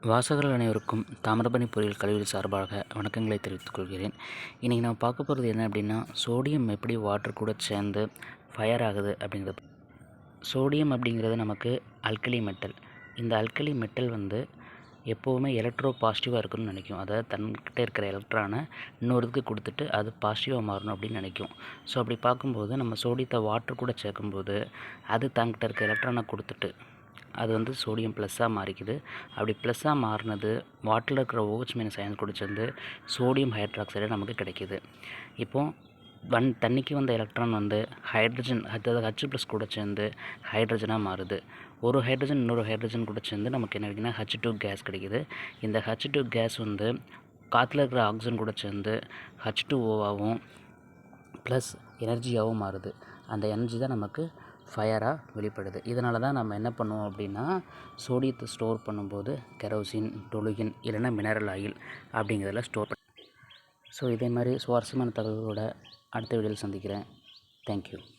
வாசகர்கள் அனைவருக்கும் தாமிரபரணி பொறியியல் கல்லூரி சார்பாக வணக்கங்களை தெரிவித்துக் கொள்கிறேன். இன்றைக்கி நம்ம பார்க்க போகிறது என்ன அப்படின்னா, சோடியம் எப்படி வாட்டர் கூட சேர்ந்து ஃபயர் ஆகுது அப்படிங்கிறது. சோடியம் அப்படிங்கிறது நமக்கு அல்கலி மெட்டல். இந்த அல்கலி மெட்டல் எப்போவுமே எலக்ட்ரோ பாசிட்டிவாக இருக்குன்னு நினைக்கும். அதாவது தன்கிட்ட இருக்கிற எலக்ட்ரானை இன்னொருத்துக்கு கொடுத்துட்டு அது பாசிட்டிவாக மாறணும் அப்படின்னு நினைக்கும். ஸோ அப்படி பார்க்கும்போது நம்ம சோடியத்தை வாட்டர் கூட சேர்க்கும்போது அது தன்கிட்ட இருக்க எலக்ட்ரானை கொடுத்துட்டு அது சோடியம் ப்ளஸ்ஸாக மாறிக்குது. அப்படி ப்ளஸ்ஸாக மாறினது வாட்டரில் இருக்கிற OH- அயன் கூட சேர்ந்து சோடியம் ஹைட்ராக்சைடு நமக்கு கிடைக்கிது. இப்போது தண்ணிக்கு வந்த எலக்ட்ரான் ஹைட்ரஜன், அதாவது H+ கூட சேர்ந்து ஹைட்ரஜனாக மாறுது. ஒரு ஹைட்ரஜன் இன்னொரு ஹைட்ரஜன் கூட சேர்ந்து நமக்கு என்ன கிடைக்குன்னா H2 கேஸ் கிடைக்கிது. இந்த H2 கேஸ் காற்றுல இருக்கிற ஆக்சிஜன் கூட சேர்ந்து H2Oவாகவும் ப்ளஸ் எனர்ஜியாகவும் மாறுது. அந்த எனர்ஜி தான் நமக்கு ஃபயராக வெளிப்படுது. இதனால தான் நம்ம என்ன பண்ணுவோம் அப்படின்னா, சோடியத்தை ஸ்டோர் பண்ணும்போது கெரோசின், டொலுகின் இல்லைன்னா மினரல் ஆயில் அப்படிங்கிறதுல ஸ்டோர் ஸோ இதே மாதிரி சுவாரஸ்யமான தகவலோட அடுத்த வீடியோவில் சந்திக்கிறேன். தேங்க்யூ.